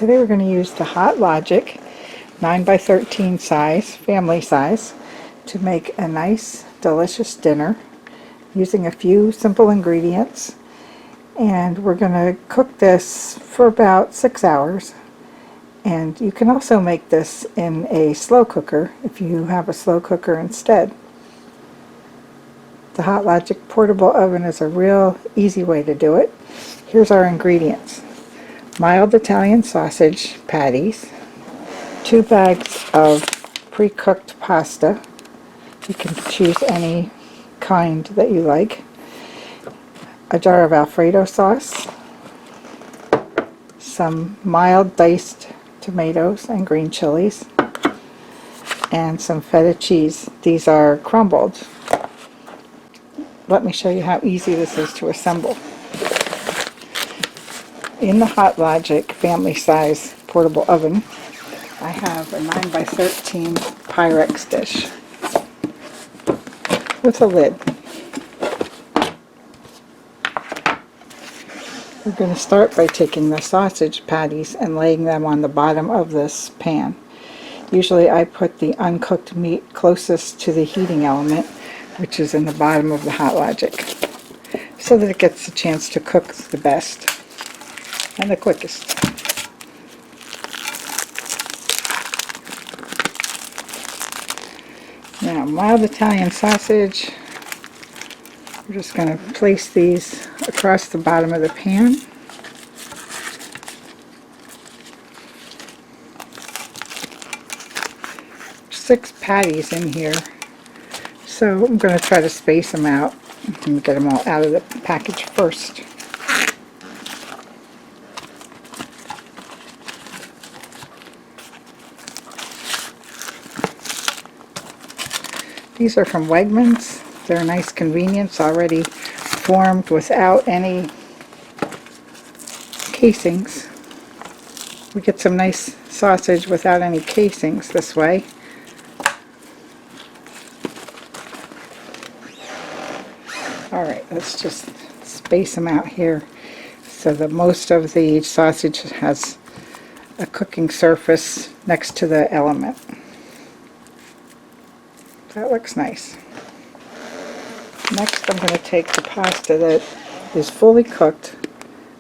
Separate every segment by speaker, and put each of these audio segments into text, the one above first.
Speaker 1: Today we're going to use the Hot Logic 9 by 13 size, family size, to make a nice, delicious dinner using a few simple ingredients. And we're going to cook this for about 6 hours. And you can also make this in a slow cooker if you have a slow cooker instead. The Hot Logic portable oven is a real easy way to do it. Here's our ingredients. Mild Italian sausage patties, 2 bags of pre-cooked pasta. You can choose any kind that you like. A jar of Alfredo sauce, some mild diced tomatoes and green chilies, and some feta cheese. These are crumbled. Let me show you how easy this is to assemble. In the Hot Logic family size portable oven, I have a 9 by 13 Pyrex dish with a lid. We're going to start by taking the sausage patties and laying them on the bottom of this pan. Usually I put the uncooked meat closest to the heating element, which is in the bottom of the Hot Logic, so that it gets a chance to cook the best and the quickest. Now, mild Italian sausage, we're just going to place these across the bottom of the pan. Six patties in here, so I'm going to try to space them out and get them all out of the package first. These are from Wegmans. They're a nice convenience, already formed without any casings. We get some nice sausage without any casings this way. Alright, let's just space them out here so that most of the sausage has a cooking surface next to the element. That looks nice. Next I'm going to take the pasta that is fully cooked,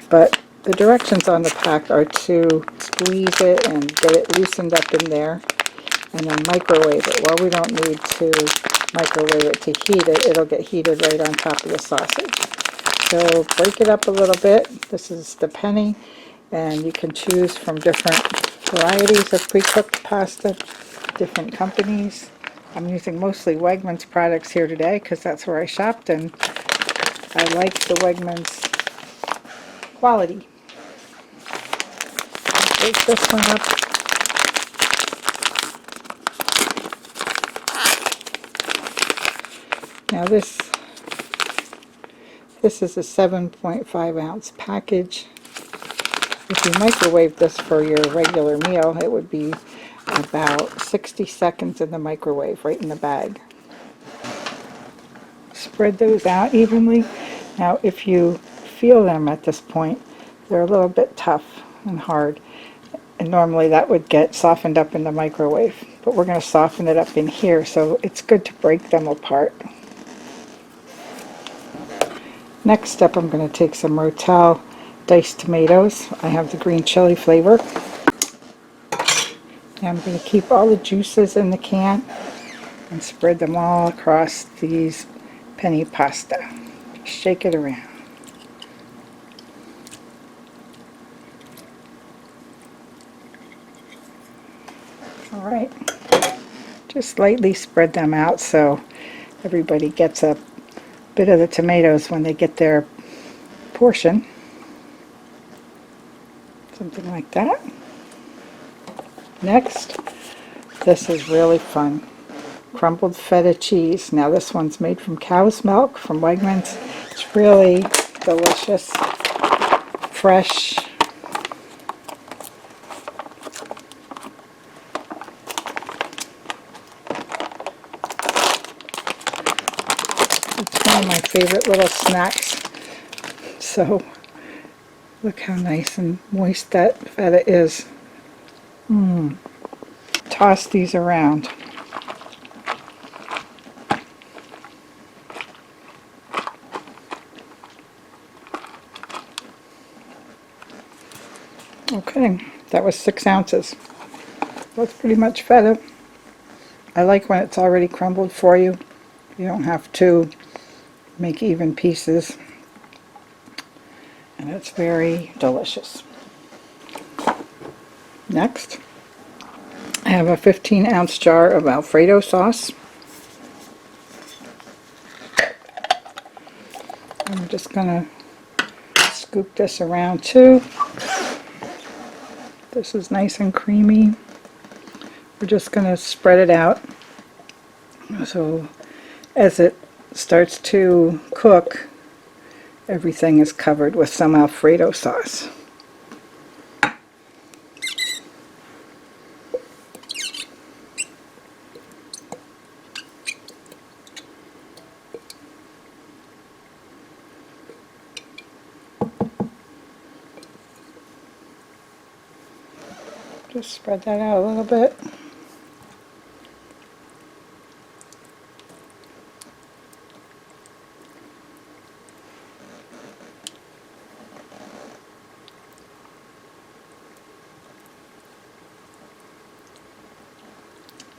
Speaker 1: but the directions on the pack are to squeeze it and get it loosened up in there and then microwave it. Well, we don't need to microwave it to heat it. It'll get heated right on top of the sausage. So break it up a little bit. This is the penny, and you can choose from different varieties of pre-cooked pasta, different companies. I'm using mostly Wegmans products here today because that's where I shopped, and I like the Wegmans quality. Break this one up. Now this is a 7.5 ounce package. If you microwave this for your regular meal, it would be about 60 seconds in the microwave, right in the bag. Spread those out evenly. Now if you feel them at this point, they're a little bit tough and hard, and normally that would get softened up in the microwave, but we're going to soften it up in here, so it's good to break them apart. Next step, I'm going to take some Rotel diced tomatoes. I have the green chili flavor. And I'm going to keep all the juices in the can and spread them all across these penny pasta. Shake it around. Alright, just lightly spread them out so everybody gets a bit of the tomatoes when they get their portion. Something like that. Next, this is really fun. Crumbled feta cheese. Now this one's made from cow's milk from Wegmans. It's really delicious, fresh. It's one of my favorite little snacks. So Look how nice and moist that feta is. Toss these around. Okay, that was 6 ounces. That's pretty much feta. I like when it's already crumbled for you. You don't have to make even pieces. And it's very delicious. Next, I have a 15-ounce jar of Alfredo sauce. I'm just going to scoop this around too. This is nice and creamy. We're just going to spread it out. So as it starts to cook, everything is covered with some Alfredo sauce. Just spread that out a little bit.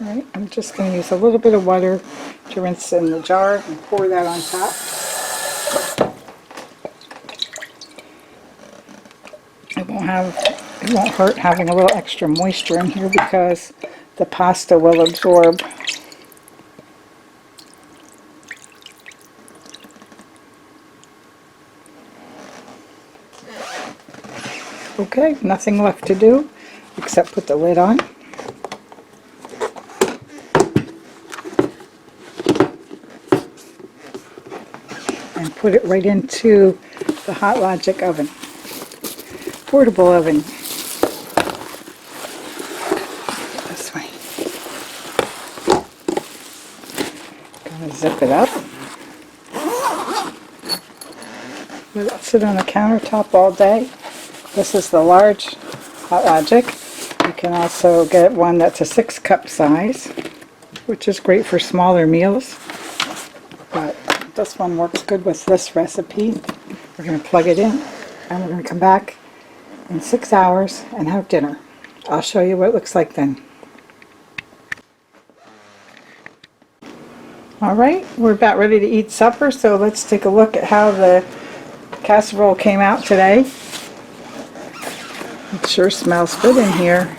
Speaker 1: Alright, I'm just going to use a little bit of water to rinse in the jar and pour that on top. It won't hurt having a little extra moisture in here because the pasta will absorb. Okay, nothing left to do except put the lid on. And put it right into the Hot Logic oven. Portable oven. This way. Gonna zip it up. Let it sit on the countertop all day. This is the large Hot Logic. You can also get one that's a 6-cup size, which is great for smaller meals. But this one works good with this recipe. We're going to plug it in and we're going to come back in 6 hours and have dinner. I'll show you what it looks like then. Alright, we're about ready to eat supper, so let's take a look at how the casserole came out today. It sure smells good in here.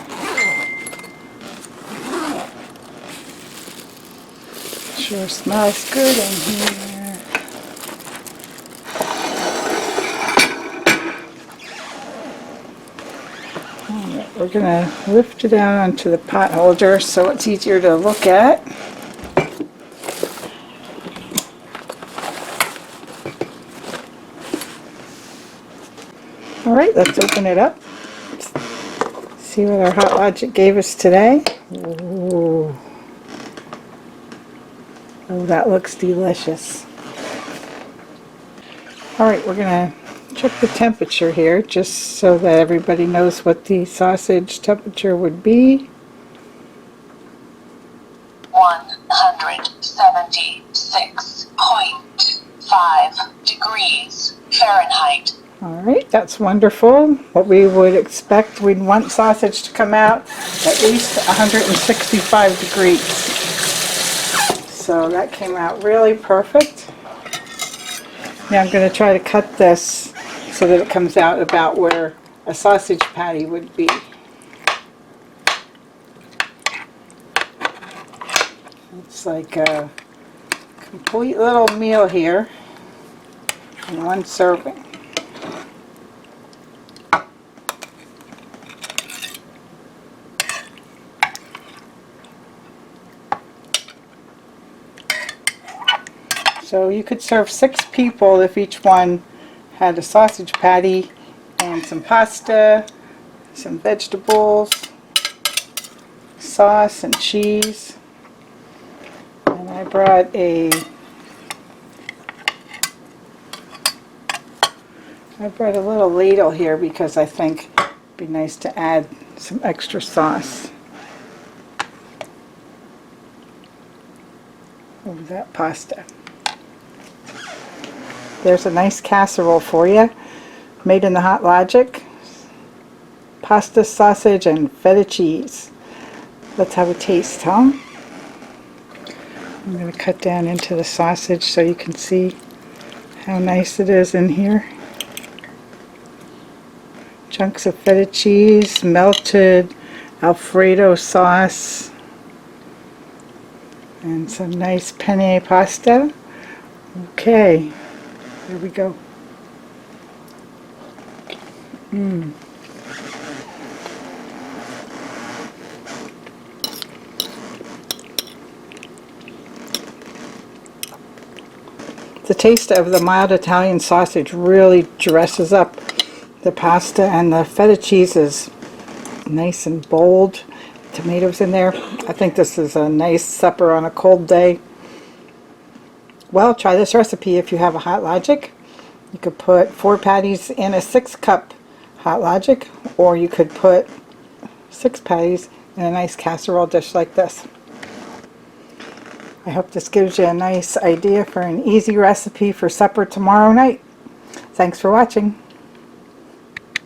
Speaker 1: Sure smells good in here. Alright, we're going to lift it down onto the pot holder so it's easier to look at. Alright, let's open it up. See what our Hot Logic gave us today. Ooh. Oh, that looks delicious. Alright, we're going to check the temperature here just so that everybody knows what the sausage temperature would be.
Speaker 2: 176.5 degrees Fahrenheit.
Speaker 1: Alright, that's wonderful. What we would expect, we'd want sausage to come out at least 165 degrees. So that came out really perfect. Now I'm going to try to cut this so that it comes out about where a sausage patty would be. It's like a complete little meal here in one serving. So you could serve 6 people if each one had a sausage patty and some pasta, some vegetables, sauce and cheese. And I brought a I brought a little ladle here because I think it'd be nice to add some extra sauce over that pasta. There's a nice casserole for you, made in the Hot Logic. Pasta, sausage, and feta cheese. Let's have a taste, huh? I'm going to cut down into the sausage so you can see how nice it is in here. Chunks of feta cheese, melted Alfredo sauce, and some nice penne pasta. Okay, there we go. The taste of the mild Italian sausage really dresses up the pasta, and the feta cheese is nice and bold. Tomatoes in there. I think this is a nice supper on a cold day. Well, try this recipe if you have a Hot Logic. You could put 4 patties in a 6-cup Hot Logic, or you could put 6 patties in a nice casserole dish like this. I hope this gives you a nice idea for an easy recipe for supper tomorrow night. Thanks for watching.